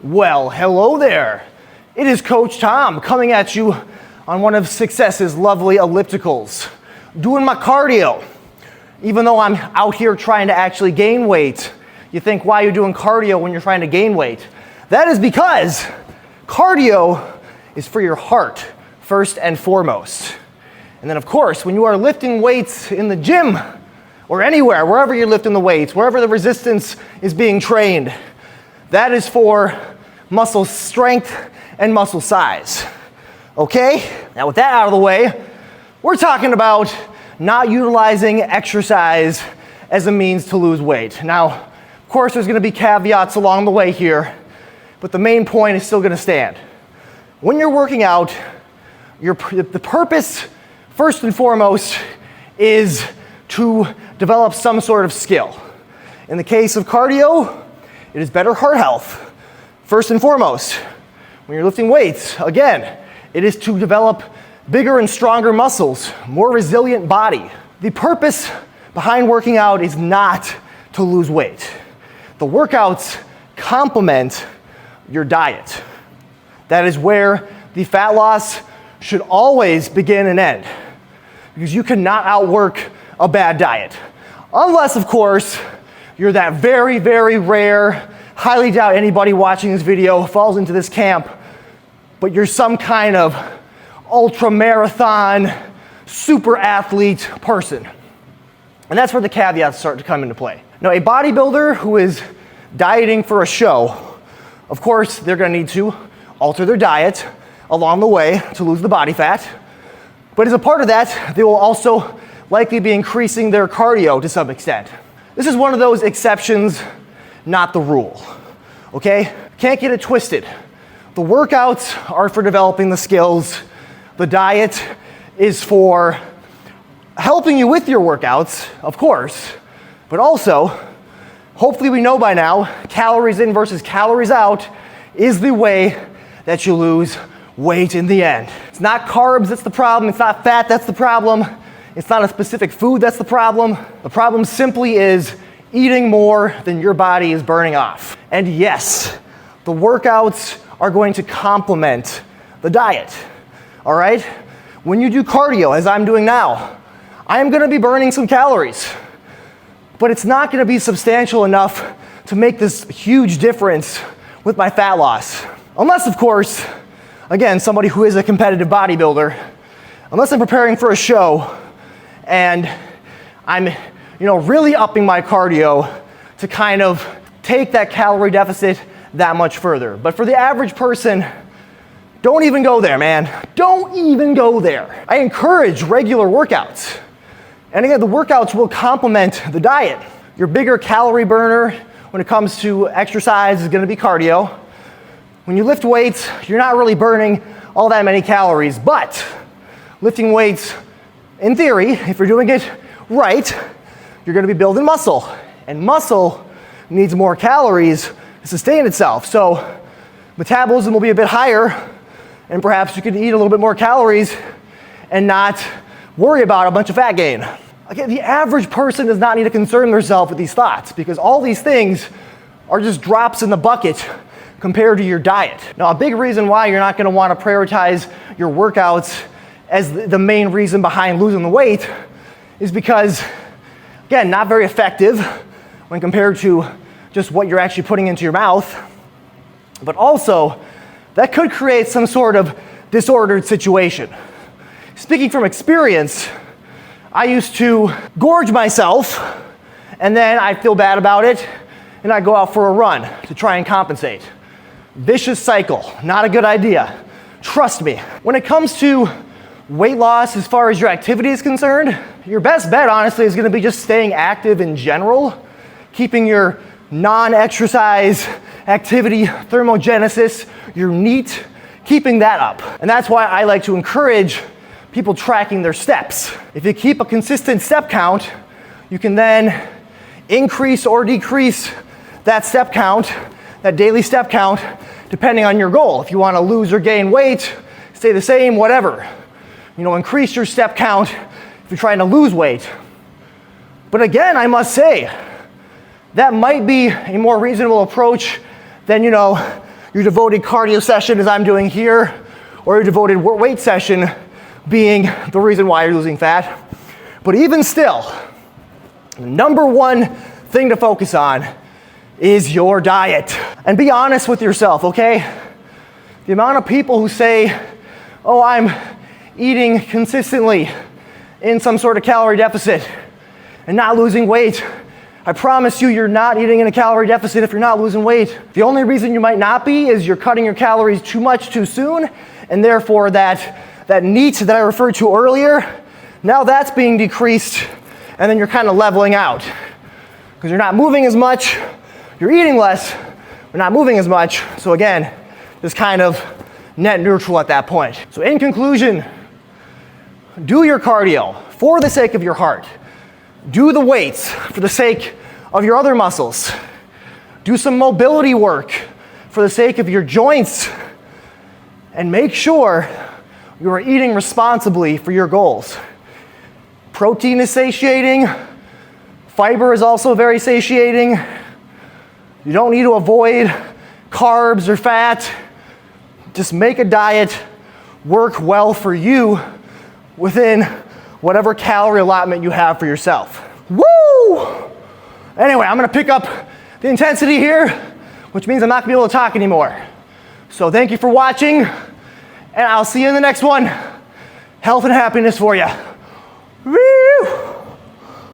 Well, hello there. It is Coach Tom coming at you on one of Success's lovely ellipticals, doing my cardio. Even though I'm out here trying to actually gain weight, you think, why are you doing cardio when you're trying to gain weight? That is because cardio is for your heart, first and foremost. And then, of course, when you are lifting weights in the gym or anywhere, wherever you're lifting the weights, wherever the resistance is being trained, that is for muscle strength and muscle size. Okay? Now, with that out of the way, we're talking about not utilizing exercise as a means to lose weight. Now, of course, there's going to be caveats along the way here, but the main point is still going to stand. When you're working out, the purpose, first and foremost, is to develop some sort of skill. In the case of cardio, it is better heart health. First and foremost, when you're lifting weights, again, it is to develop bigger and stronger muscles, more resilient body. The purpose behind working out is not to lose weight. The workouts complement your diet. That is where the fat loss should always begin and end, because you cannot outwork a bad diet. Unless, of course, you're that very, very rare, highly doubt anybody watching this video falls into this camp, but you're some kind of ultra marathon, super athlete person. And that's where the caveats start to come into play. Now, a bodybuilder who is dieting for a show, of course, they're gonna need to alter their diet along the way to lose the body fat. But as a part of that, they will also likely be increasing their cardio to some extent. This is one of those exceptions, not the rule, okay? Can't get it twisted. The workouts are for developing the skills. The diet is for helping you with your workouts, of course, but also, hopefully we know by now, calories in versus calories out is the way that you lose weight in the end. It's not carbs that's the problem, it's not fat that's the problem, it's not a specific food that's the problem. The problem simply is eating more than your body is burning off. And yes, the workouts are going to complement the diet, all right? When you do cardio, as I'm doing now, I am gonna be burning some calories, but it's not gonna be substantial enough to make this huge difference with my fat loss. Unless, of course, again, somebody who is a competitive bodybuilder, unless I'm preparing for a show and I'm really upping my cardio to kind of take that calorie deficit that much further. But for the average person, don't even go there, man. Don't even go there. I encourage regular workouts. And again, the workouts will complement the diet. Your bigger calorie burner when it comes to exercise is gonna be cardio. When you lift weights, you're not really burning all that many calories, but lifting weights, in theory, if you're doing it right, you're gonna be building muscle. And muscle needs more calories to sustain itself. So metabolism will be a bit higher, and perhaps you could eat a little bit more calories and not worry about a bunch of fat gain. Again, the average person does not need to concern themselves with these thoughts, because all these things are just drops in the bucket compared to your diet. Now, a big reason why you're not gonna wanna prioritize your workouts as the main reason behind losing the weight is because, again, not very effective when compared to just what you're actually putting into your mouth, but also that could create some sort of disordered situation. Speaking from experience, I used to gorge myself and then I'd feel bad about it and I'd go out for a run to try and compensate. Vicious cycle, not a good idea. Trust me. When it comes to weight loss as far as your activity is concerned, your best bet honestly is gonna be just staying active in general, keeping your non-exercise activity, thermogenesis, your NEAT, keeping that up. And that's why I like to encourage people tracking their steps. If you keep a consistent step count, you can then increase or decrease that step count, that daily step count, depending on your goal. If you want to lose or gain weight, stay the same, whatever. Increase your step count if you're trying to lose weight. But again, I must say, that might be a more reasonable approach than, your devoted cardio session as I'm doing here, or your devoted weight session being the reason why you're losing fat. But even still, the number one thing to focus on is your diet. And be honest with yourself, okay? The amount of people who say, oh, I'm eating consistently in some sort of calorie deficit and not losing weight, I promise you, you're not eating in a calorie deficit if you're not losing weight. The only reason you might not be is you're cutting your calories too much too soon, and therefore that NEAT that I referred to earlier, now that's being decreased, and then you're kind of leveling out. Because you're not moving as much, you're eating less, but not moving as much, so again, it's kind of net neutral at that point. So in conclusion, do your cardio for the sake of your heart. Do the weights for the sake of your other muscles. Do some mobility work for the sake of your joints. And make sure you are eating responsibly for your goals. Protein is satiating. Fiber is also very satiating. You don't need to avoid carbs or fat. Just make a diet work well for you within whatever calorie allotment you have for yourself. Woo! Anyway, I'm gonna pick up the intensity here, which means I'm not gonna be able to talk anymore. So thank you for watching, and I'll see you in the next one. Health and happiness for you. Woo!